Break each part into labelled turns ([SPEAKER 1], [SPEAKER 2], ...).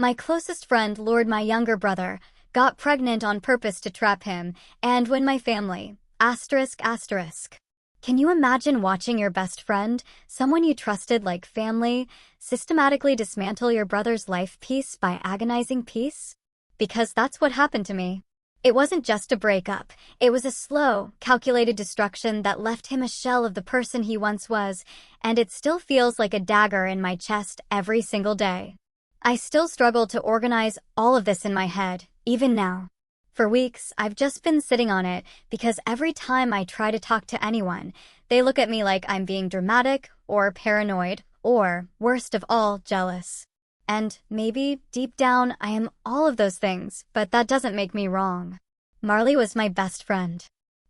[SPEAKER 1] My closest friend lured my younger brother, got pregnant on purpose to trap him, and when my family, asterisk asterisk. Can you imagine watching your best friend, someone you trusted like family, systematically dismantle your brother's life piece by agonizing peace? Because that's what happened to me. It wasn't just a breakup, it was a slow, calculated destruction that left him a shell of the person he once was, and it still feels like a dagger in my chest every single day. I still struggle to organize all of this in my head, even now. For weeks, I've just been sitting on it because every time I try to talk to anyone, they look at me like I'm being dramatic or paranoid or, worst of all, jealous. And maybe, deep down, I am all of those things, but that doesn't make me wrong. Marley was my best friend.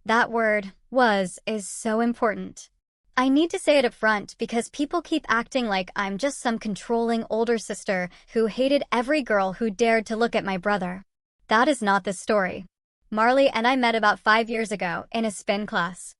[SPEAKER 1] That word, is so important. I need to say it up front because people keep acting like I'm just some controlling older sister who hated every girl who dared to look at my brother. That is not the story. Marley and I met about 5 years ago in a spin class.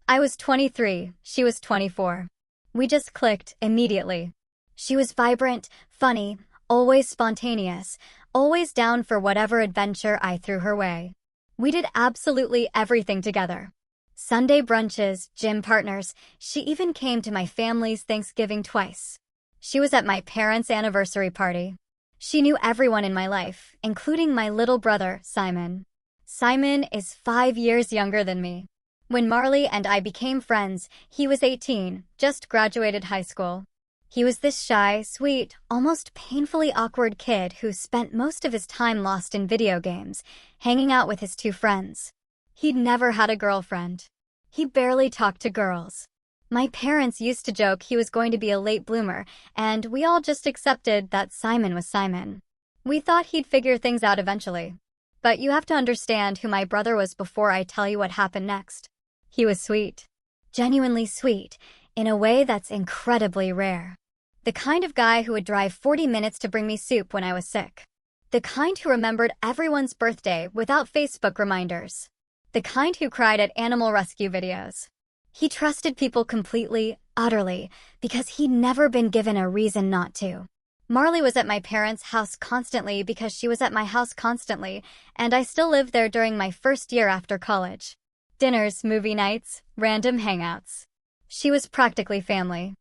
[SPEAKER 1] I was 23, she was 24. We just clicked immediately. She was vibrant, funny, always spontaneous, always down for whatever adventure I threw her way. We did absolutely everything together. Sunday brunches, gym partners, she even came to my family's Thanksgiving twice. She was at my parents' anniversary party. She knew everyone in my life, including my little brother, Simon. Simon is 5 years younger than me. When Marley and I became friends, he was 18, just graduated high school. He was this shy, sweet, almost painfully awkward kid who spent most of his time lost in video games, hanging out with his 2 friends. He'd never had a girlfriend. He barely talked to girls. My parents used to joke he was going to be a late bloomer, and we all just accepted that Simon was Simon. We thought he'd figure things out eventually. But you have to understand who my brother was before I tell you what happened next. He was sweet. Genuinely sweet, in a way that's incredibly rare. The kind of guy who would drive 40 minutes to bring me soup when I was sick. The kind who remembered everyone's birthday without Facebook reminders. The kind who cried at animal rescue videos. He trusted people completely, utterly, because he'd never been given a reason not to. Marley was at my parents' house constantly because she was at my house constantly, and I still lived there during my first year after college. Dinners, movie nights, random hangouts. She was practically family.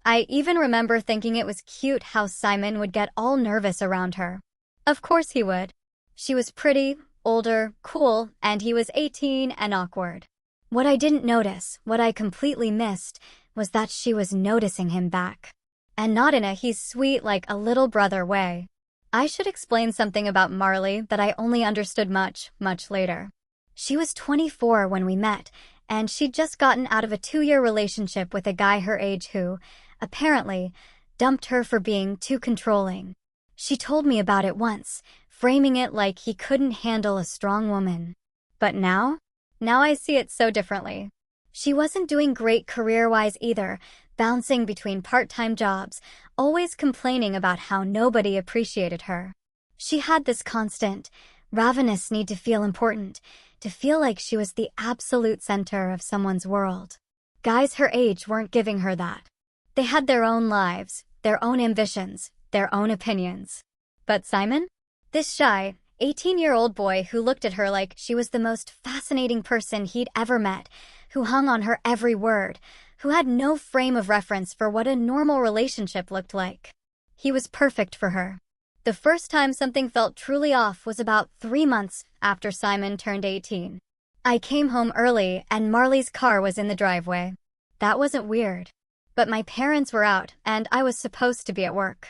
[SPEAKER 1] I even remember thinking it was cute how Simon would get all nervous around her. Of course he would. She was pretty, older, cool, and he was 18 and awkward. What I didn't notice, what I completely missed, was that she was noticing him back. And not in a he's sweet like a little brother way. I should explain something about Marley that I only understood much later. She was 24 when we met, and she'd just gotten out of a 2-year relationship with a guy her age who, apparently, dumped her for being too controlling. She told me about it once, framing it like he couldn't handle a strong woman. But now I see it so differently. She wasn't doing great career-wise either, bouncing between part-time jobs, always complaining about how nobody appreciated her. She had this constant, ravenous need to feel important, to feel like she was the absolute center of someone's world. Guys her age weren't giving her that. They had their own lives, their own ambitions, their own opinions. But Simon? This shy, 18-year-old boy who looked at her like she was the most fascinating person he'd ever met, who hung on her every word, who had no frame of reference for what a normal relationship looked like. He was perfect for her. The first time something felt truly off was about 3 months after Simon turned 18. I came home early and Marley's car was in the driveway. That wasn't weird. But my parents were out and I was supposed to be at work.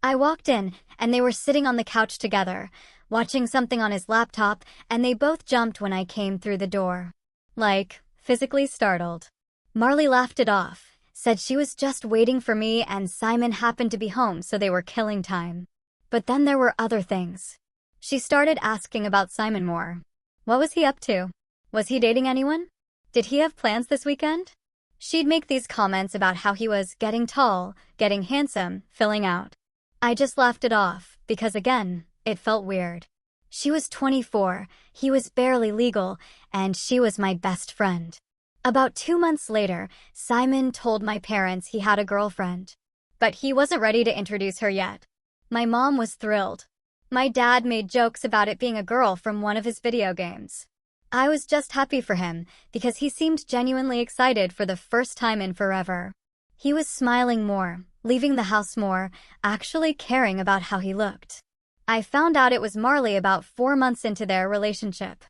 [SPEAKER 1] I walked in and they were sitting on the couch together, watching something on his laptop, and they both jumped when I came through the door. Like, physically startled. Marley laughed it off, said she was just waiting for me and Simon happened to be home so they were killing time. But then there were other things. She started asking about Simon more. What was he up to? Was he dating anyone? Did he have plans this weekend? She'd make these comments about how he was getting tall, getting handsome, filling out. I just laughed it off, because again, it felt weird. She was 24, he was barely legal, and she was my best friend. About 2 months later, Simon told my parents he had a girlfriend. But he wasn't ready to introduce her yet. My mom was thrilled. My dad made jokes about it being a girl from one of his video games. I was just happy for him because he seemed genuinely excited for the first time in forever. He was smiling more, leaving the house more, actually caring about how he looked. I found out it was Marley about 4 months into their relationship.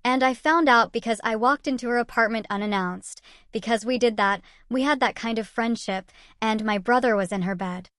[SPEAKER 1] And I found out because I walked into her apartment unannounced. Because we had that kind of friendship, and my brother was in her bed.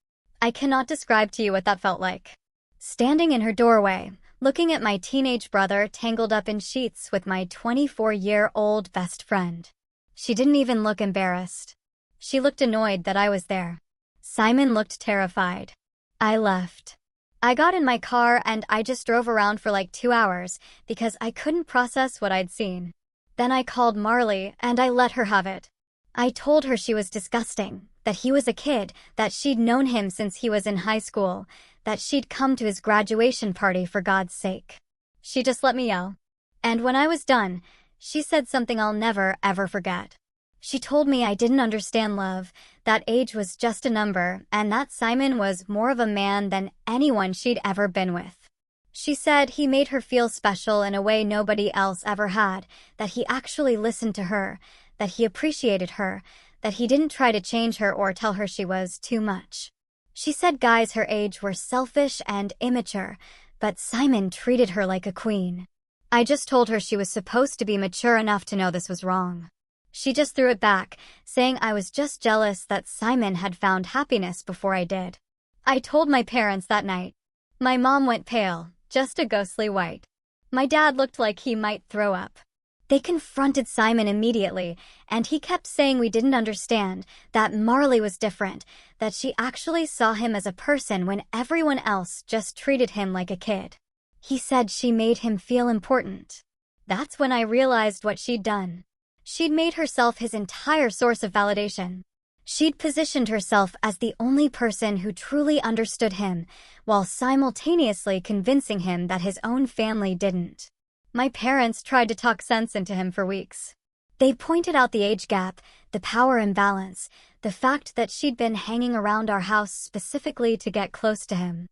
[SPEAKER 1] I cannot describe to you what that felt like. Standing in her doorway, looking at my teenage brother tangled up in sheets with my 24-year-old best friend. She didn't even look embarrassed. She looked annoyed that I was there. Simon looked terrified. I left. I got in my car and I just drove around for like 2 hours because I couldn't process what I'd seen. Then I called Marley and I let her have it. I told her she was disgusting, that he was a kid, that she'd known him since he was in high school, that she'd come to his graduation party for God's sake. She just let me yell. And when I was done, she said something I'll never, ever forget. She told me I didn't understand love, that age was just a number, and that Simon was more of a man than anyone she'd ever been with. She said he made her feel special in a way nobody else ever had, that he actually listened to her, that he appreciated her, that he didn't try to change her or tell her she was too much. She said guys her age were selfish and immature, but Simon treated her like a queen. I just told her she was supposed to be mature enough to know this was wrong. She just threw it back, saying I was just jealous that Simon had found happiness before I did. I told my parents that night. My mom went pale, just a ghostly white. My dad looked like he might throw up. They confronted Simon immediately, and he kept saying we didn't understand, that Marley was different, that she actually saw him as a person when everyone else just treated him like a kid. He said she made him feel important. That's when I realized what she'd done. She'd made herself his entire source of validation. She'd positioned herself as the only person who truly understood him, while simultaneously convincing him that his own family didn't. My parents tried to talk sense into him for weeks. They pointed out the age gap, the power imbalance, the fact that she'd been hanging around our house specifically to get close to him.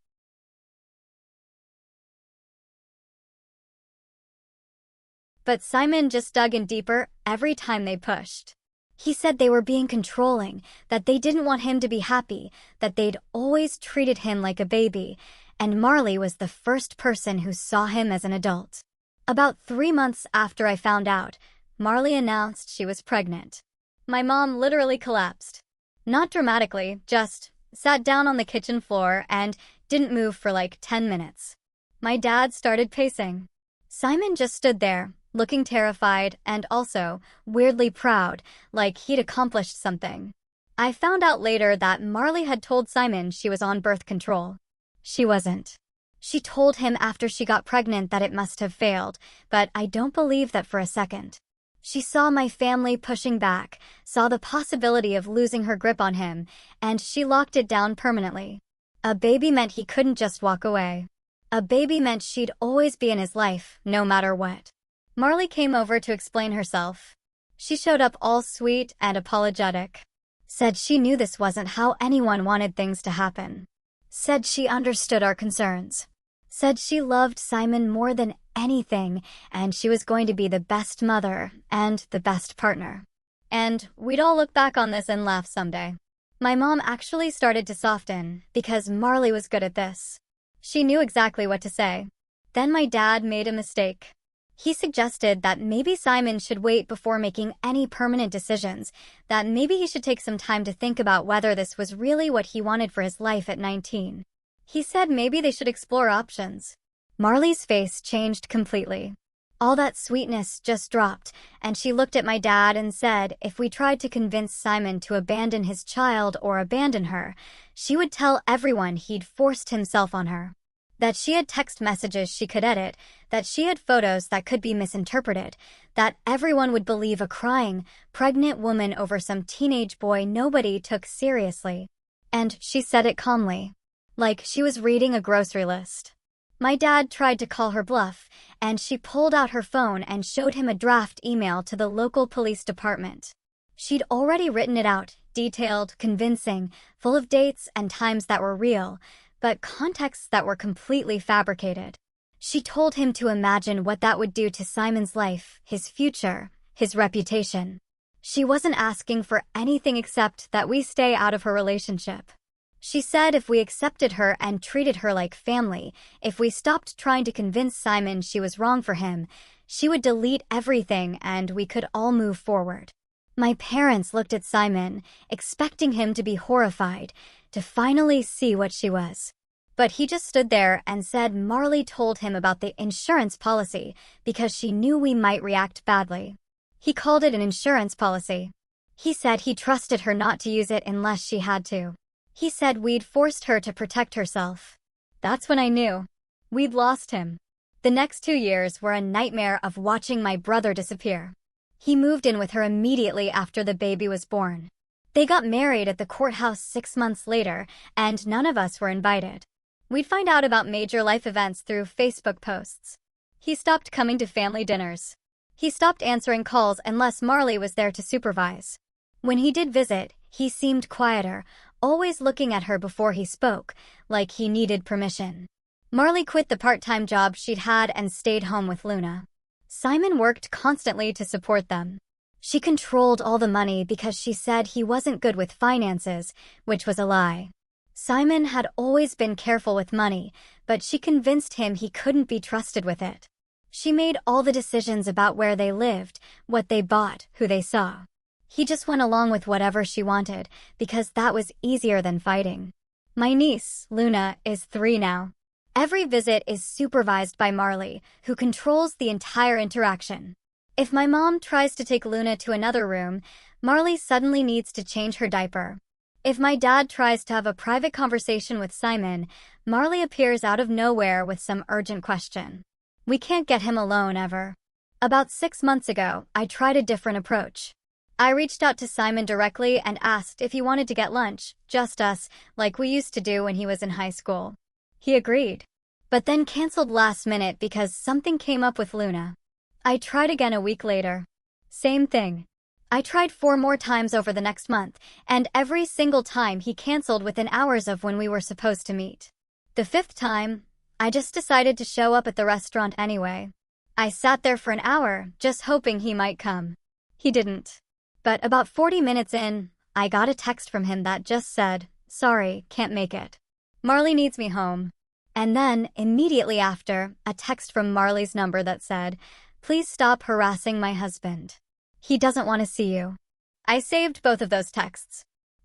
[SPEAKER 1] But Simon just dug in deeper every time they pushed. He said they were being controlling, that they didn't want him to be happy, that they'd always treated him like a baby, and Marley was the first person who saw him as an adult. About 3 months after I found out, Marley announced she was pregnant. My mom literally collapsed. Not dramatically, just sat down on the kitchen floor and didn't move for like 10 minutes. My dad started pacing. Simon just stood there, looking terrified and also weirdly proud, like he'd accomplished something. I found out later that Marley had told Simon she was on birth control. She wasn't. She told him after she got pregnant that it must have failed, but I don't believe that for a second. She saw my family pushing back, saw the possibility of losing her grip on him, and she locked it down permanently. A baby meant he couldn't just walk away. A baby meant she'd always be in his life, no matter what. Marley came over to explain herself. She showed up all sweet and apologetic. Said she knew this wasn't how anyone wanted things to happen. Said she understood our concerns. Said she loved Simon more than anything, and she was going to be the best mother and the best partner. And we'd all look back on this and laugh someday. My mom actually started to soften, because Marley was good at this. She knew exactly what to say. Then my dad made a mistake. He suggested that maybe Simon should wait before making any permanent decisions, that maybe he should take some time to think about whether this was really what he wanted for his life at 19. He said maybe they should explore options. Marley's face changed completely. All that sweetness just dropped, and she looked at my dad and said if we tried to convince Simon to abandon his child or abandon her, she would tell everyone he'd forced himself on her. That she had text messages she could edit, that she had photos that could be misinterpreted, that everyone would believe a crying, pregnant woman over some teenage boy nobody took seriously. And she said it calmly, like she was reading a grocery list. My dad tried to call her bluff, and she pulled out her phone and showed him a draft email to the local police department. She'd already written it out, detailed, convincing, full of dates and times that were real, but contexts that were completely fabricated. She told him to imagine what that would do to Simon's life, his future, his reputation. She wasn't asking for anything except that we stay out of her relationship. She said if we accepted her and treated her like family, if we stopped trying to convince Simon she was wrong for him, she would delete everything and we could all move forward. My parents looked at Simon, expecting him to be horrified, to finally see what she was. But he just stood there and said Marley told him about the insurance policy because she knew we might react badly. He called it an insurance policy. He said he trusted her not to use it unless she had to. He said we'd forced her to protect herself. That's when I knew. We'd lost him. The next 2 years were a nightmare of watching my brother disappear. He moved in with her immediately after the baby was born. They got married at the courthouse 6 months later, and none of us were invited. We'd find out about major life events through Facebook posts. He stopped coming to family dinners. He stopped answering calls unless Marley was there to supervise. When he did visit, he seemed quieter, always looking at her before he spoke, like he needed permission. Marley quit the part-time job she'd had and stayed home with Luna. Simon worked constantly to support them. She controlled all the money because she said he wasn't good with finances, which was a lie. Simon had always been careful with money, but she convinced him he couldn't be trusted with it. She made all the decisions about where they lived, what they bought, who they saw. He just went along with whatever she wanted, because that was easier than fighting. My niece, Luna, is 3 now. Every visit is supervised by Marley, who controls the entire interaction. If my mom tries to take Luna to another room, Marley suddenly needs to change her diaper. If my dad tries to have a private conversation with Simon, Marley appears out of nowhere with some urgent question. We can't get him alone ever. About 6 months ago, I tried a different approach. I reached out to Simon directly and asked if he wanted to get lunch, just us, like we used to do when he was in high school. He agreed, but then canceled last minute because something came up with Luna. I tried again a week later. Same thing. I tried 4 more times over the next month, and every single time he canceled within hours of when we were supposed to meet. The 5th time, I just decided to show up at the restaurant anyway. I sat there for an hour, just hoping he might come. He didn't. But about 40 minutes in, I got a text from him that just said, "Sorry, can't make it. Marley needs me home." And then, immediately after, a text from Marley's number that said, "Please stop harassing my husband. He doesn't want to see you." I saved both of those texts.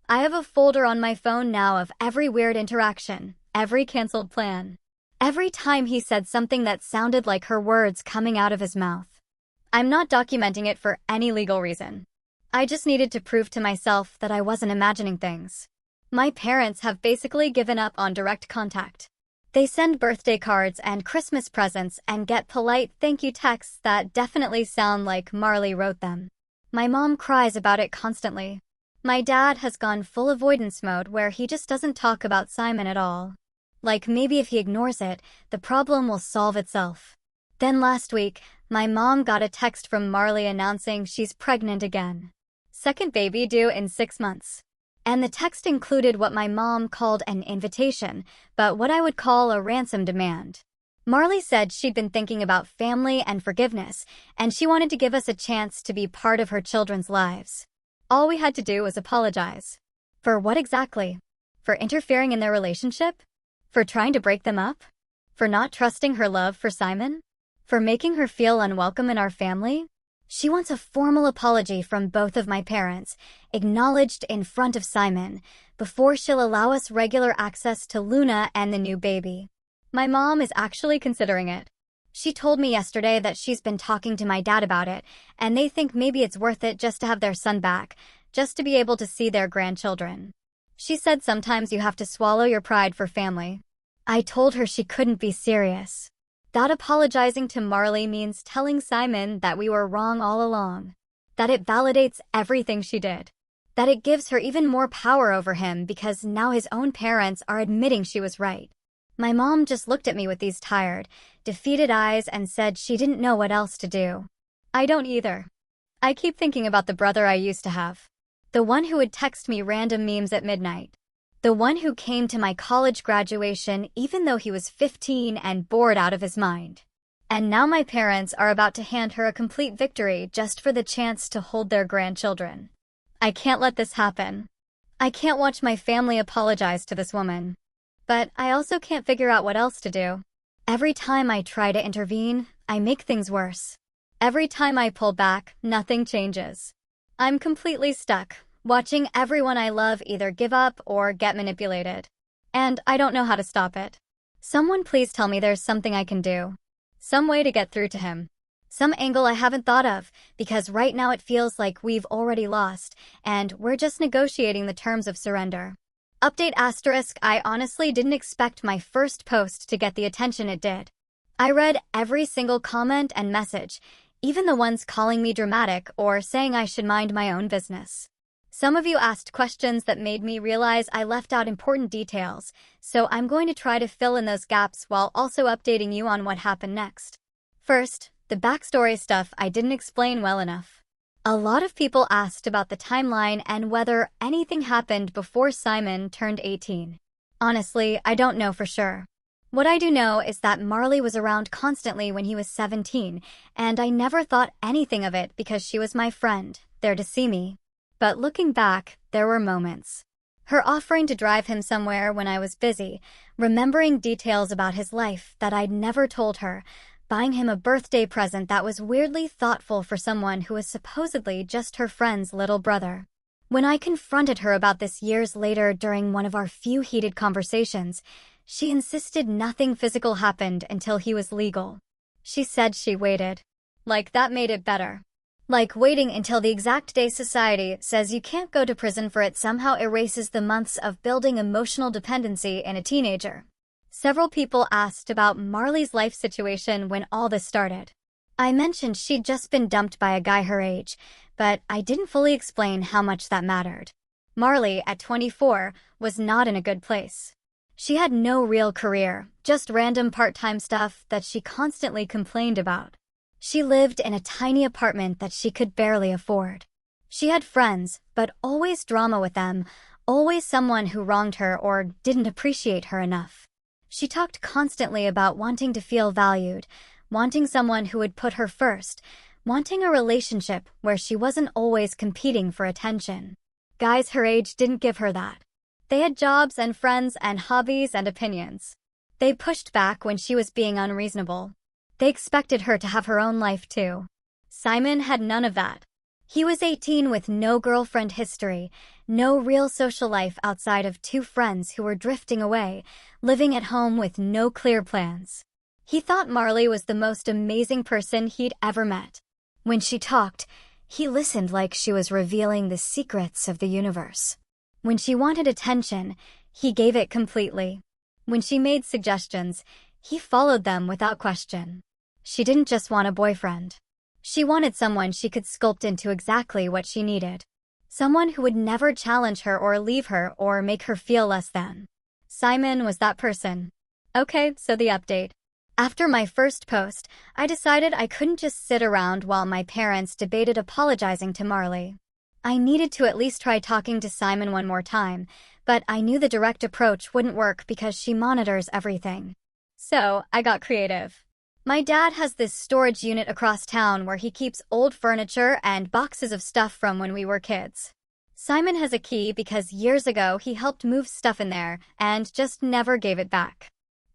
[SPEAKER 1] I have a folder on my phone now of every weird interaction, every canceled plan. Every time he said something that sounded like her words coming out of his mouth. I'm not documenting it for any legal reason. I just needed to prove to myself that I wasn't imagining things. My parents have basically given up on direct contact. They send birthday cards and Christmas presents and get polite thank you texts that definitely sound like Marley wrote them. My mom cries about it constantly. My dad has gone full avoidance mode where he just doesn't talk about Simon at all. Like maybe if he ignores it, the problem will solve itself. Then last week, my mom got a text from Marley announcing she's pregnant again. 2nd baby due in 6 months. And the text included what my mom called an invitation, but what I would call a ransom demand. Marley said she'd been thinking about family and forgiveness, and she wanted to give us a chance to be part of her children's lives. All we had to do was apologize. For what exactly? For interfering in their relationship? For trying to break them up? For not trusting her love for Simon? For making her feel unwelcome in our family? She wants a formal apology from both of my parents, acknowledged in front of Simon, before she'll allow us regular access to Luna and the new baby. My mom is actually considering it. She told me yesterday that she's been talking to my dad about it, and they think maybe it's worth it just to have their son back, just to be able to see their grandchildren. She said sometimes you have to swallow your pride for family. I told her she couldn't be serious. That apologizing to Marley means telling Simon that we were wrong all along. That it validates everything she did. That it gives her even more power over him because now his own parents are admitting she was right. My mom just looked at me with these tired, defeated eyes and said she didn't know what else to do. I don't either. I keep thinking about the brother I used to have. The one who would text me random memes at midnight. The one who came to my college graduation even though he was 15 and bored out of his mind. And now my parents are about to hand her a complete victory just for the chance to hold their grandchildren. I can't let this happen. I can't watch my family apologize to this woman. But I also can't figure out what else to do. Every time I try to intervene, I make things worse. Every time I pull back, nothing changes. I'm completely stuck, watching everyone I love either give up or get manipulated. And I don't know how to stop it. Someone please tell me there's something I can do. Some way to get through to him. Some angle I haven't thought of, because right now it feels like we've already lost, and we're just negotiating the terms of surrender. Update asterisk, I honestly didn't expect my first post to get the attention it did. I read every single comment and message, even the ones calling me dramatic or saying I should mind my own business. Some of you asked questions that made me realize I left out important details, so I'm going to try to fill in those gaps while also updating you on what happened next. First, the backstory stuff I didn't explain well enough. A lot of people asked about the timeline and whether anything happened before Simon turned 18. Honestly, I don't know for sure. What I do know is that Marley was around constantly when he was 17, and I never thought anything of it because she was my friend, there to see me. But looking back, there were moments. Her offering to drive him somewhere when I was busy, remembering details about his life that I'd never told her, buying him a birthday present that was weirdly thoughtful for someone who was supposedly just her friend's little brother. When I confronted her about this years later during one of our few heated conversations, she insisted nothing physical happened until he was legal. She said she waited. Like that made it better. Like waiting until the exact day society says you can't go to prison for it somehow erases the months of building emotional dependency in a teenager. Several people asked about Marley's life situation when all this started. I mentioned she'd just been dumped by a guy her age, but I didn't fully explain how much that mattered. Marley, at 24, was not in a good place. She had no real career, just random part-time stuff that she constantly complained about. She lived in a tiny apartment that she could barely afford. She had friends, but always drama with them, always someone who wronged her or didn't appreciate her enough. She talked constantly about wanting to feel valued, wanting someone who would put her first, wanting a relationship where she wasn't always competing for attention. Guys her age didn't give her that. They had jobs and friends and hobbies and opinions. They pushed back when she was being unreasonable. They expected her to have her own life too. Simon had none of that. He was 18 with no girlfriend history, no real social life outside of 2 friends who were drifting away, living at home with no clear plans. He thought Marley was the most amazing person he'd ever met. When she talked, he listened like she was revealing the secrets of the universe. When she wanted attention, he gave it completely. When she made suggestions, he followed them without question. She didn't just want a boyfriend. She wanted someone she could sculpt into exactly what she needed. Someone who would never challenge her or leave her or make her feel less than. Simon was that person. Okay, so the update. After my first post, I decided I couldn't just sit around while my parents debated apologizing to Marley. I needed to at least try talking to Simon one more time, but I knew the direct approach wouldn't work because she monitors everything. So, I got creative. My dad has this storage unit across town where he keeps old furniture and boxes of stuff from when we were kids. Simon has a key because years ago he helped move stuff in there and just never gave it back.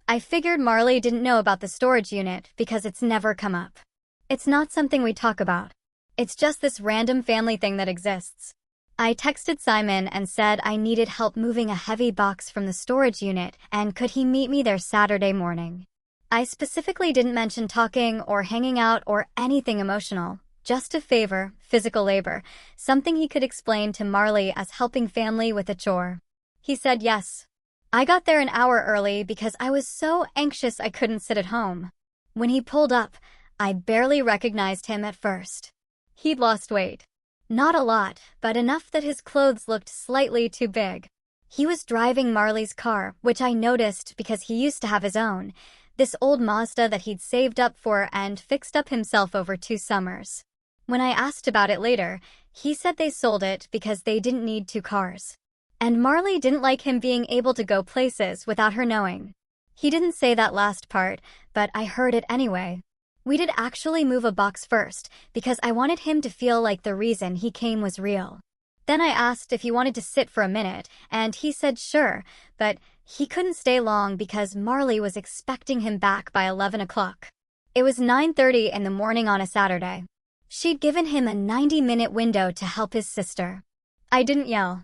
[SPEAKER 1] I figured Marley didn't know about the storage unit because it's never come up. It's not something we talk about. It's just this random family thing that exists. I texted Simon and said I needed help moving a heavy box from the storage unit and could he meet me there Saturday morning. I specifically didn't mention talking or hanging out or anything emotional, just a favor, physical labor, something he could explain to Marley as helping family with a chore. He said yes. I got there an hour early because I was so anxious I couldn't sit at home. When he pulled up, I barely recognized him at first. He'd lost weight. Not a lot, but enough that his clothes looked slightly too big. He was driving Marley's car, which I noticed because he used to have his own, this old Mazda that he'd saved up for and fixed up himself over 2 summers. When I asked about it later, he said they sold it because they didn't need 2 cars. And Marley didn't like him being able to go places without her knowing. He didn't say that last part, but I heard it anyway. We did actually move a box first, because I wanted him to feel like the reason he came was real. Then I asked if he wanted to sit for a minute, and he said sure, but he couldn't stay long because Marley was expecting him back by 11 o'clock. It was 9:30 in the morning on a Saturday. She'd given him a 90-minute window to help his sister. I didn't yell.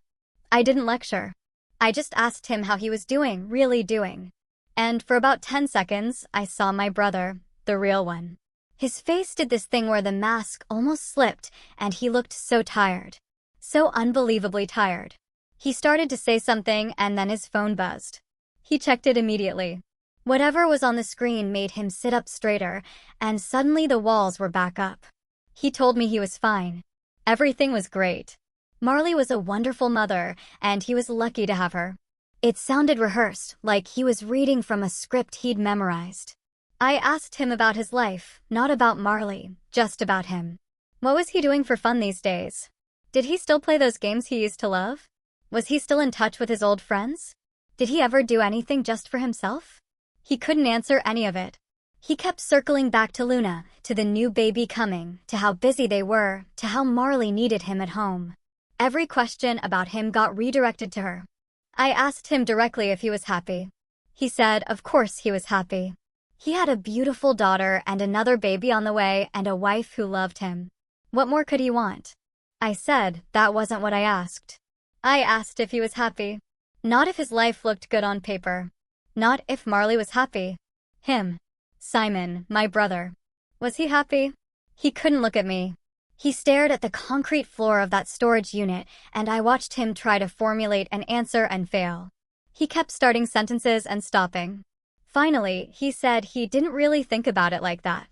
[SPEAKER 1] I didn't lecture. I just asked him how he was doing, really doing. And for about 10 seconds, I saw my brother, the real one. His face did this thing where the mask almost slipped, and he looked so tired. So unbelievably tired. He started to say something, and then his phone buzzed. He checked it immediately. Whatever was on the screen made him sit up straighter, and suddenly the walls were back up. He told me he was fine. Everything was great. Marley was a wonderful mother, and he was lucky to have her. It sounded rehearsed, like he was reading from a script he'd memorized. I asked him about his life, not about Marley, just about him. What was he doing for fun these days? Did he still play those games he used to love? Was he still in touch with his old friends? Did he ever do anything just for himself? He couldn't answer any of it. He kept circling back to Luna, to the new baby coming, to how busy they were, to how Marley needed him at home. Every question about him got redirected to her. I asked him directly if he was happy. He said, of course he was happy. He had a beautiful daughter and another baby on the way and a wife who loved him. What more could he want? I said that wasn't what I asked. I asked if he was happy. Not if his life looked good on paper. Not if Marley was happy. Him. Simon, my brother. Was he happy? He couldn't look at me. He stared at the concrete floor of that storage unit, and I watched him try to formulate an answer and fail. He kept starting sentences and stopping. Finally, he said he didn't really think about it like that.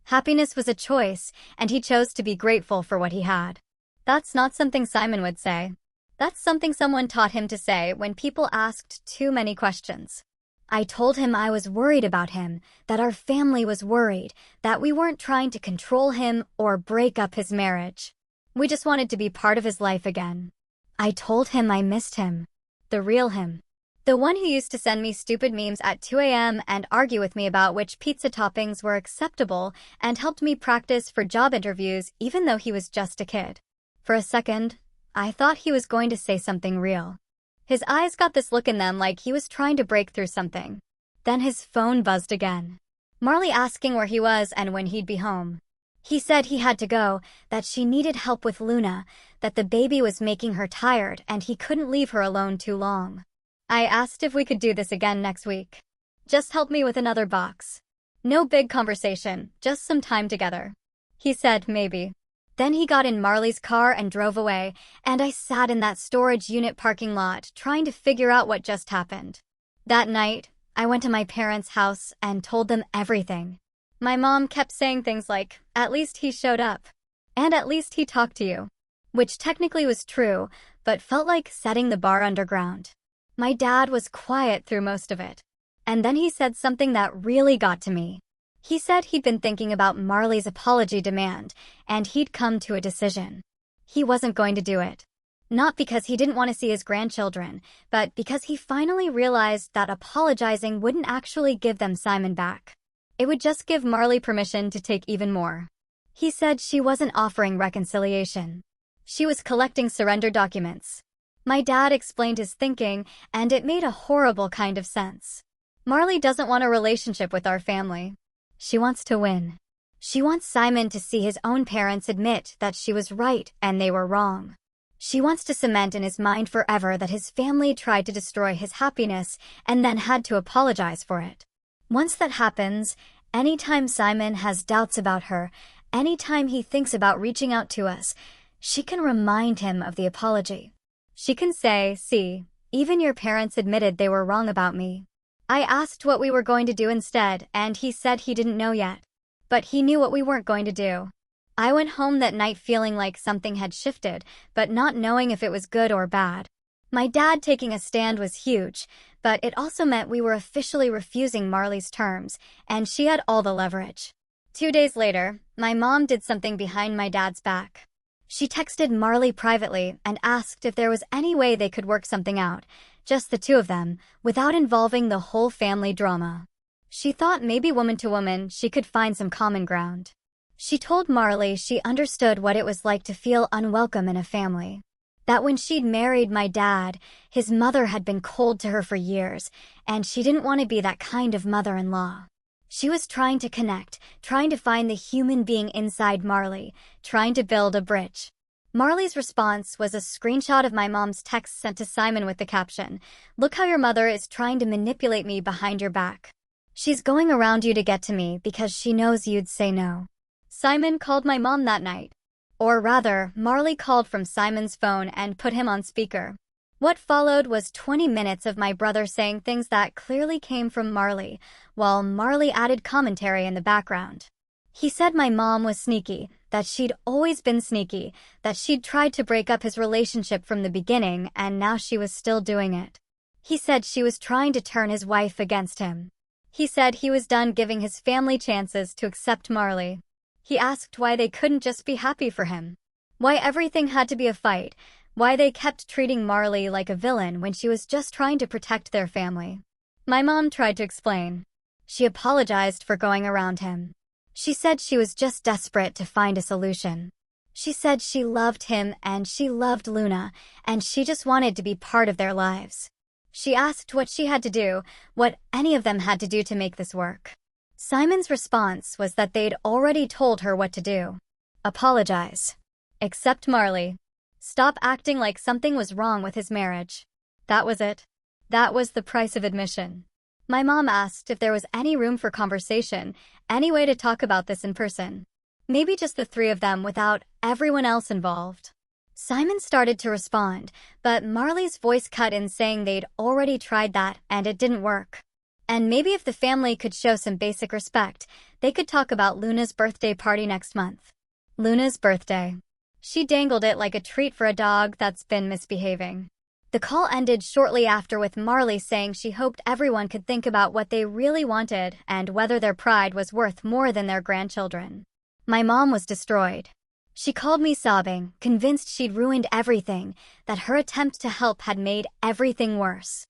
[SPEAKER 1] Happiness was a choice, and he chose to be grateful for what he had. That's not something Simon would say. That's something someone taught him to say when people asked too many questions. I told him I was worried about him, that our family was worried, that we weren't trying to control him or break up his marriage. We just wanted to be part of his life again. I told him I missed him. The real him. The one who used to send me stupid memes at 2 a.m. and argue with me about which pizza toppings were acceptable and helped me practice for job interviews even though he was just a kid. For a second, I thought he was going to say something real. His eyes got this look in them like he was trying to break through something. Then his phone buzzed again. Marley asking where he was and when he'd be home. He said he had to go, that she needed help with Luna, that the baby was making her tired and he couldn't leave her alone too long. I asked if we could do this again next week. Just help me with another box. No big conversation, just some time together. He said maybe. Then he got in Marley's car and drove away, and I sat in that storage unit parking lot trying to figure out what just happened. That night, I went to my parents' house and told them everything. My mom kept saying things like, "At least he showed up," and "At least he talked to you," which technically was true, but felt like setting the bar underground. My dad was quiet through most of it. And then he said something that really got to me. He said he'd been thinking about Marley's apology demand, and he'd come to a decision. He wasn't going to do it. Not because he didn't want to see his grandchildren, but because he finally realized that apologizing wouldn't actually give them Simon back. It would just give Marley permission to take even more. He said she wasn't offering reconciliation. She was collecting surrender documents. My dad explained his thinking, and it made a horrible kind of sense. Marley doesn't want a relationship with our family. She wants to win. She wants Simon to see his own parents admit that she was right and they were wrong. She wants to cement in his mind forever that his family tried to destroy his happiness and then had to apologize for it. Once that happens, anytime Simon has doubts about her, anytime he thinks about reaching out to us, she can remind him of the apology. She can say, "See, even your parents admitted they were wrong about me." I asked what we were going to do instead, and he said he didn't know yet. But he knew what we weren't going to do. I went home that night feeling like something had shifted, but not knowing if it was good or bad. My dad taking a stand was huge, but it also meant we were officially refusing Marley's terms, and she had all the leverage. 2 days later, my mom did something behind my dad's back. She texted Marley privately and asked if there was any way they could work something out, just the two of them, without involving the whole family drama. She thought maybe woman to woman she could find some common ground. She told Marley she understood what it was like to feel unwelcome in a family. That when she'd married my dad, his mother had been cold to her for years, and she didn't want to be that kind of mother-in-law. She was trying to connect, trying to find the human being inside Marley, trying to build a bridge. Marley's response was a screenshot of my mom's text sent to Simon with the caption, "Look how your mother is trying to manipulate me behind your back. She's going around you to get to me because she knows you'd say no." Simon called my mom that night. Or rather, Marley called from Simon's phone and put him on speaker. What followed was 20 minutes of my brother saying things that clearly came from Marley, while Marley added commentary in the background. He said my mom was sneaky, that she'd always been sneaky, that she'd tried to break up his relationship from the beginning and now she was still doing it. He said she was trying to turn his wife against him. He said he was done giving his family chances to accept Marley. He asked why they couldn't just be happy for him. Why everything had to be a fight. Why they kept treating Marley like a villain when she was just trying to protect their family. My mom tried to explain. She apologized for going around him. She said she was just desperate to find a solution. She said she loved him and she loved Luna, and she just wanted to be part of their lives. She asked what she had to do, what any of them had to do to make this work. Simon's response was that they'd already told her what to do. Apologize. Accept Marley. Stop acting like something was wrong with his marriage. That was it. That was the price of admission. My mom asked if there was any room for conversation, any way to talk about this in person. Maybe just the three of them without everyone else involved. Simon started to respond, but Marley's voice cut in saying they'd already tried that and it didn't work. And maybe if the family could show some basic respect, they could talk about Luna's birthday party next month. Luna's birthday. She dangled it like a treat for a dog that's been misbehaving. The call ended shortly after with Marley saying she hoped everyone could think about what they really wanted and whether their pride was worth more than their grandchildren. My mom was destroyed. She called me sobbing, convinced she'd ruined everything, that her attempt to help had made everything worse.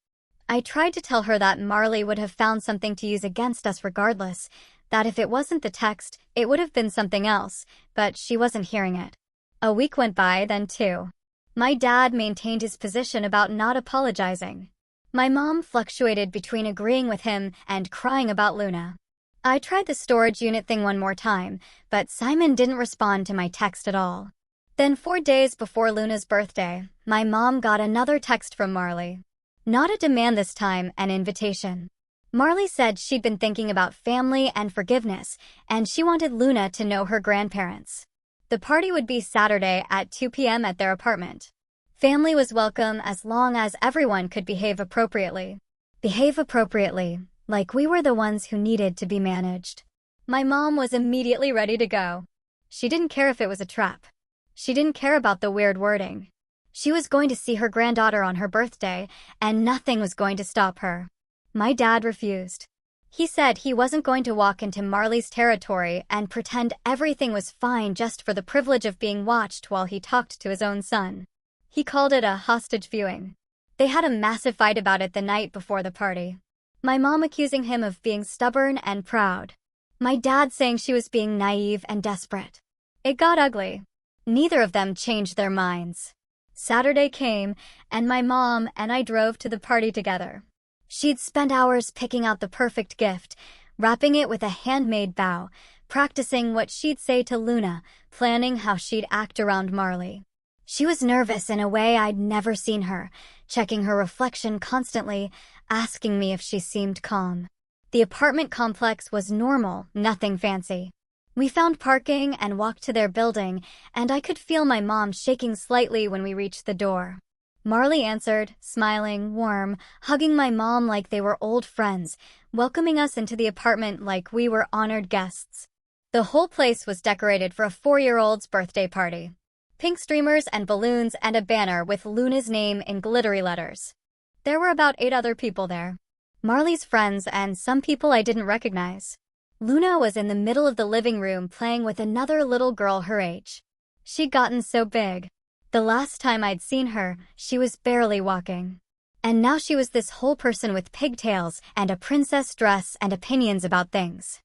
[SPEAKER 1] I tried to tell her that Marley would have found something to use against us regardless, that if it wasn't the text, it would have been something else, but she wasn't hearing it. A week went by, then two. My dad maintained his position about not apologizing. My mom fluctuated between agreeing with him and crying about Luna. I tried the storage unit thing one more time, but Simon didn't respond to my text at all. Then 4 days before Luna's birthday, my mom got another text from Marley. Not a demand this time, an invitation. Marley said she'd been thinking about family and forgiveness, and she wanted Luna to know her grandparents. The party would be Saturday at 2 p.m. at their apartment. Family was welcome as long as everyone could behave appropriately. Behave appropriately, like we were the ones who needed to be managed. My mom was immediately ready to go. She didn't care if it was a trap. She didn't care about the weird wording. She was going to see her granddaughter on her birthday, and nothing was going to stop her. My dad refused. He said he wasn't going to walk into Marley's territory and pretend everything was fine just for the privilege of being watched while he talked to his own son. He called it a hostage viewing. They had a massive fight about it the night before the party. My mom accusing him of being stubborn and proud. My dad saying she was being naive and desperate. It got ugly. Neither of them changed their minds. Saturday came, and my mom and I drove to the party together. She'd spent hours picking out the perfect gift, wrapping it with a handmade bow, practicing what she'd say to Luna, planning how she'd act around Marley. She was nervous in a way I'd never seen her, checking her reflection constantly, asking me if she seemed calm. The apartment complex was normal, nothing fancy. We found parking and walked to their building, and I could feel my mom shaking slightly when we reached the door. Marley answered, smiling, warm, hugging my mom like they were old friends, welcoming us into the apartment like we were honored guests. The whole place was decorated for a 4-year-old's birthday party. Pink streamers and balloons and a banner with Luna's name in glittery letters. There were about 8 other people there. Marley's friends and some people I didn't recognize. Luna was in the middle of the living room playing with another little girl her age. She'd gotten so big. The last time I'd seen her, she was barely walking. And now she was this whole person with pigtails and a princess dress and opinions about things.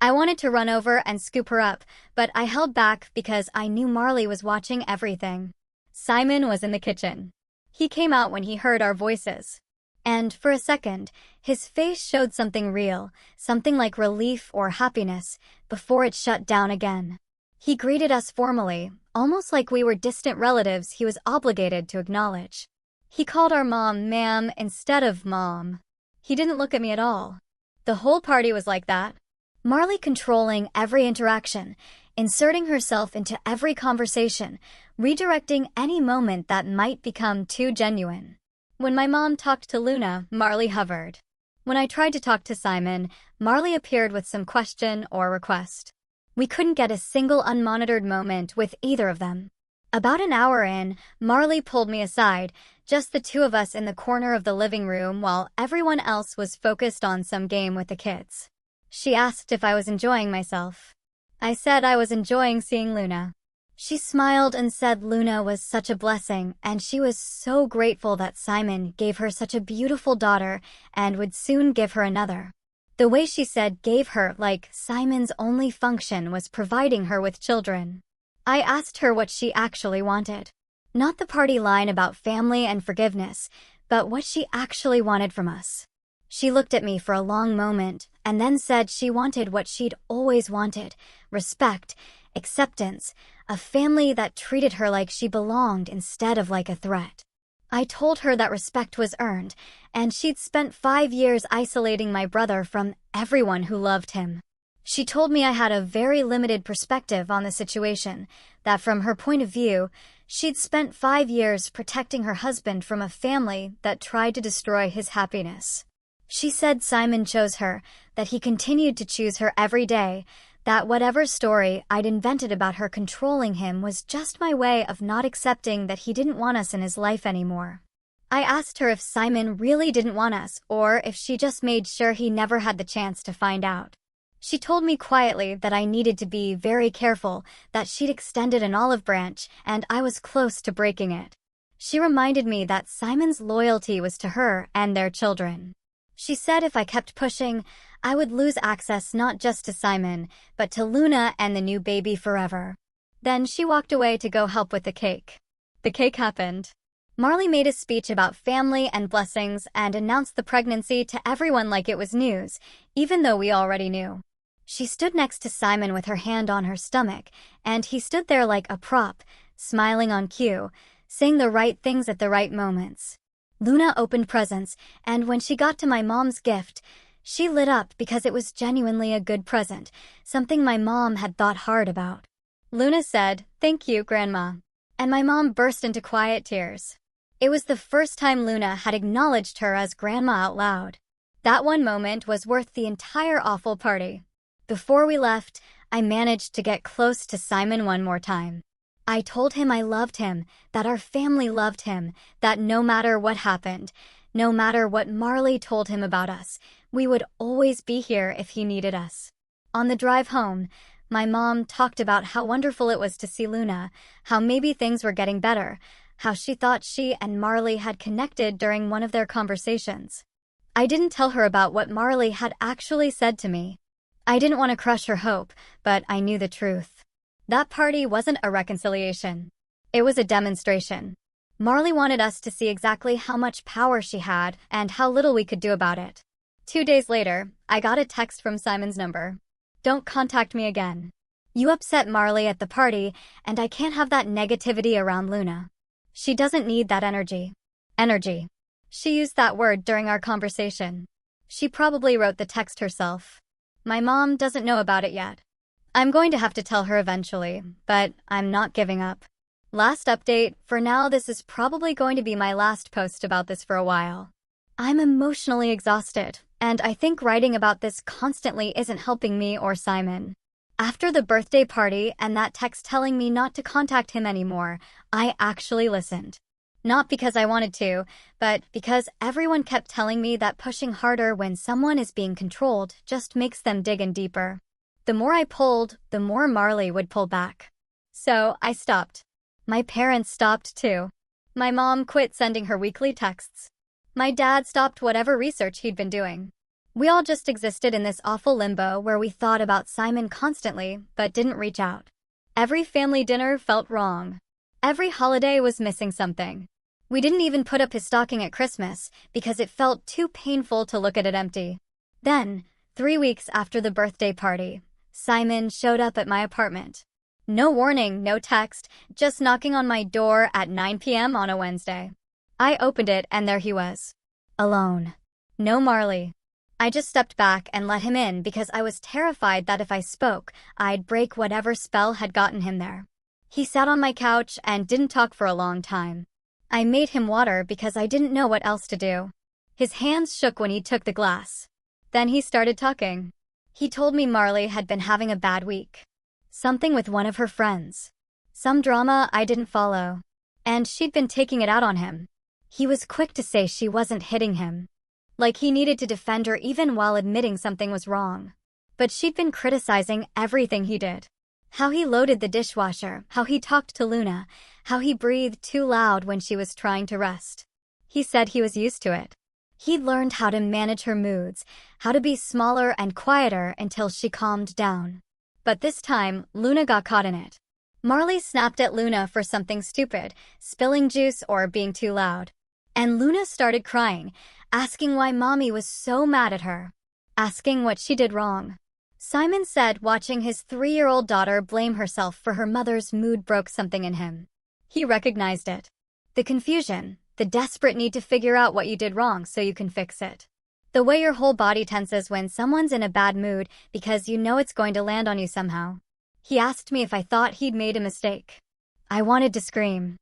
[SPEAKER 1] I wanted to run over and scoop her up, but I held back because I knew Marley was watching everything. Simon was in the kitchen. He came out when he heard our voices. And for a second, his face showed something real, something like relief or happiness, before it shut down again. He greeted us formally, almost like we were distant relatives he was obligated to acknowledge. He called our mom ma'am instead of mom. He didn't look at me at all. The whole party was like that. Marley controlling every interaction, inserting herself into every conversation, redirecting any moment that might become too genuine. When my mom talked to Luna, Marley hovered. When I tried to talk to Simon, Marley appeared with some question or request. We couldn't get a single unmonitored moment with either of them. About an hour in, Marley pulled me aside, just the two of us in the corner of the living room while everyone else was focused on some game with the kids. She asked if I was enjoying myself. I said I was enjoying seeing Luna. She smiled and said Luna was such a blessing and she was so grateful that Simon gave her such a beautiful daughter and would soon give her another. The way she said gave her like Simon's only function was providing her with children. I asked her what she actually wanted. Not the party line about family and forgiveness, but what she actually wanted from us. She looked at me for a long moment and then said she wanted what she'd always wanted: respect, acceptance, a family that treated her like she belonged instead of like a threat. I told her that respect was earned, and she'd spent 5 years isolating my brother from everyone who loved him. She told me I had a very limited perspective on the situation, that from her point of view, she'd spent 5 years protecting her husband from a family that tried to destroy his happiness. She said Simon chose her, that he continued to choose her every day, that whatever story I'd invented about her controlling him was just my way of not accepting that he didn't want us in his life anymore. I asked her if Simon really didn't want us, or if she just made sure he never had the chance to find out. She told me quietly that I needed to be very careful, that she'd extended an olive branch, and I was close to breaking it. She reminded me that Simon's loyalty was to her and their children. She said if I kept pushing, I would lose access not just to Simon, but to Luna and the new baby forever. Then she walked away to go help with the cake. The cake happened. Marley made a speech about family and blessings and announced the pregnancy to everyone like it was news, even though we already knew. She stood next to Simon with her hand on her stomach, and he stood there like a prop, smiling on cue, saying the right things at the right moments. Luna opened presents, and when she got to my mom's gift, she lit up because it was genuinely a good present, something my mom had thought hard about. Luna said, "Thank you, Grandma." And my mom burst into quiet tears. It was the first time Luna had acknowledged her as Grandma out loud. That one moment was worth the entire awful party. Before we left, I managed to get close to Simon one more time. I told him I loved him, that our family loved him, that no matter what happened, no matter what Marley told him about us, we would always be here if he needed us. On the drive home, my mom talked about how wonderful it was to see Luna, how maybe things were getting better, how she thought she and Marley had connected during one of their conversations. I didn't tell her about what Marley had actually said to me. I didn't want to crush her hope, but I knew the truth. That party wasn't a reconciliation. It was a demonstration. Marley wanted us to see exactly how much power she had and how little we could do about it. 2 days later, I got a text from Simon's number. "Don't contact me again. You upset Marley at the party, and I can't have that negativity around Luna. She doesn't need that energy." Energy. She used that word during our conversation. She probably wrote the text herself. My mom doesn't know about it yet. I'm going to have to tell her eventually, but I'm not giving up. Last update, for now this is probably going to be my last post about this for a while. I'm emotionally exhausted, and I think writing about this constantly isn't helping me or Simon. After the birthday party and that text telling me not to contact him anymore, I actually listened. Not because I wanted to, but because everyone kept telling me that pushing harder when someone is being controlled just makes them dig in deeper. The more I pulled, the more Marley would pull back. So I stopped. My parents stopped too. My mom quit sending her weekly texts. My dad stopped whatever research he'd been doing. We all just existed in this awful limbo where we thought about Simon constantly, but didn't reach out. Every family dinner felt wrong. Every holiday was missing something. We didn't even put up his stocking at Christmas because it felt too painful to look at it empty. Then, 3 weeks after the birthday party, Simon showed up at my apartment. No warning, no text, just knocking on my door at 9 p.m. on a Wednesday. I opened it and there he was. Alone. No Marley. I just stepped back and let him in because I was terrified that if I spoke, I'd break whatever spell had gotten him there. He sat on my couch and didn't talk for a long time. I made him water because I didn't know what else to do. His hands shook when he took the glass. Then he started talking. He told me Marley had been having a bad week. Something with one of her friends. Some drama I didn't follow. And she'd been taking it out on him. He was quick to say she wasn't hitting him. Like he needed to defend her even while admitting something was wrong. But she'd been criticizing everything he did. How he loaded the dishwasher, how he talked to Luna, how he breathed too loud when she was trying to rest. He said he was used to it. He'd learned how to manage her moods, how to be smaller and quieter until she calmed down. But this time, Luna got caught in it. Marley snapped at Luna for something stupid, spilling juice or being too loud. And Luna started crying, asking why Mommy was so mad at her, asking what she did wrong. Simon said watching his 3-year-old daughter blame herself for her mother's mood broke something in him. He recognized it. The confusion, the desperate need to figure out what you did wrong so you can fix it. The way your whole body tenses when someone's in a bad mood because you know it's going to land on you somehow. He asked me if I thought he'd made a mistake. I wanted to scream.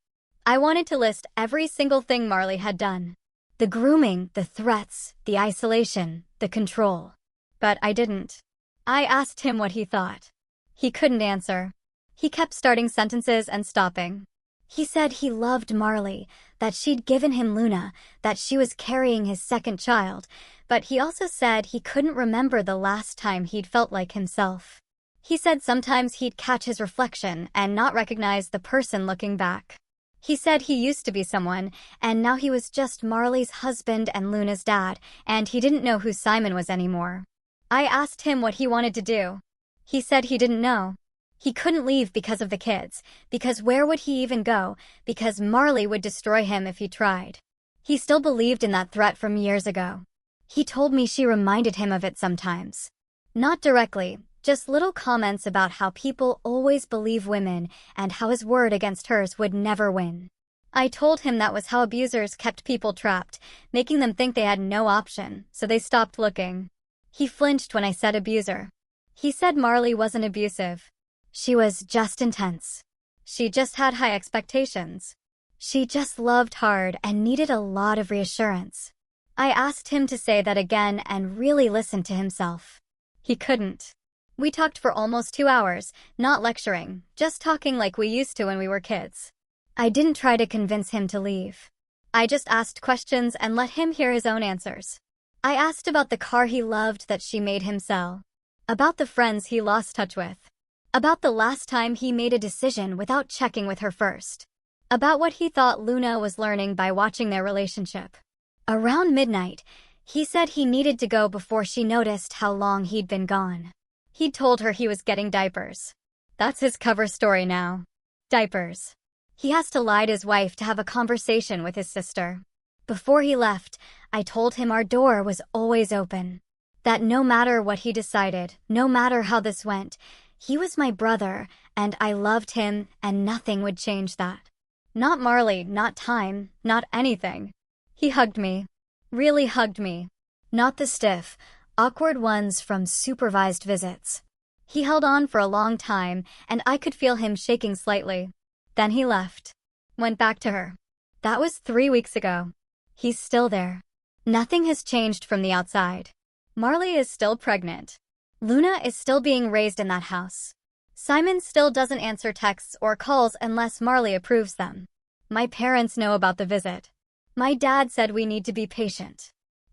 [SPEAKER 1] I wanted to list every single thing Marley had done. The grooming, the threats, the isolation, the control. But I didn't. I asked him what he thought. He couldn't answer. He kept starting sentences and stopping. He said he loved Marley, that she'd given him Luna, that she was carrying his second child, but he also said he couldn't remember the last time he'd felt like himself. He said sometimes he'd catch his reflection and not recognize the person looking back. He said he used to be someone, and now he was just Marley's husband and Luna's dad, and he didn't know who Simon was anymore. I asked him what he wanted to do. He said he didn't know. He couldn't leave because of the kids, because where would he even go, because Marley would destroy him if he tried. He still believed in that threat from years ago. He told me she reminded him of it sometimes. Not directly, just little comments about how people always believe women and how his word against hers would never win. I told him that was how abusers kept people trapped, making them think they had no option, so they stopped looking. He flinched when I said abuser. He said Marley wasn't abusive. She was just intense. She just had high expectations. She just loved hard and needed a lot of reassurance. I asked him to say that again and really listen to himself. He couldn't. We talked for almost 2 hours, not lecturing, just talking like we used to when we were kids. I didn't try to convince him to leave. I just asked questions and let him hear his own answers. I asked about the car he loved that she made him sell. About the friends he lost touch with. About the last time he made a decision without checking with her first. About what he thought Luna was learning by watching their relationship. Around midnight, he said he needed to go before she noticed how long he'd been gone. He'd told her he was getting diapers. That's his cover story now. Diapers. He has to lie to his wife to have a conversation with his sister. Before he left, I told him our door was always open. That no matter what he decided, no matter how this went, he was my brother, and I loved him, and nothing would change that. Not Marley, not time, not anything. He hugged me. Really hugged me. Not the stiff, awkward ones from supervised visits. He held on for a long time, and I could feel him shaking slightly. Then he left. Went back to her. That was 3 weeks ago. He's still there. Nothing has changed from the outside. Marley is still pregnant. Luna is still being raised in that house. Simon still doesn't answer texts or calls unless Marley approves them. My parents know about the visit. My dad said we need to be patient.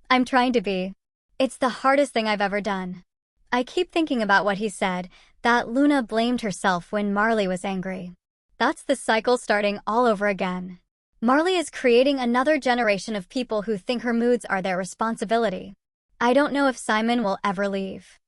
[SPEAKER 1] I'm trying to be. It's the hardest thing I've ever done. I keep thinking about what he said, that Luna blamed herself when Marley was angry. That's the cycle starting all over again. Marley is creating another generation of people who think her moods are their responsibility. I don't know if Simon will ever leave.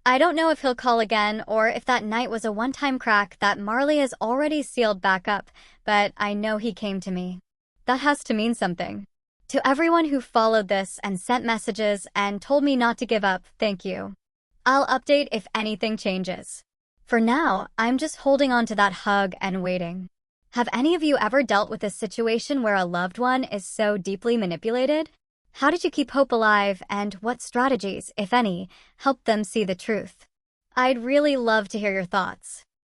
[SPEAKER 1] I don't know if he'll call again or if that night was a one-time crack that Marley has already sealed back up, but I know he came to me. That has to mean something. To everyone who followed this and sent messages and told me not to give up, thank you. I'll update if anything changes. For now, I'm just holding on to that hug and waiting. Have any of you ever dealt with a situation where a loved one is so deeply manipulated? How did you keep hope alive, and what strategies, if any, helped them see the truth? I'd really love to hear your thoughts.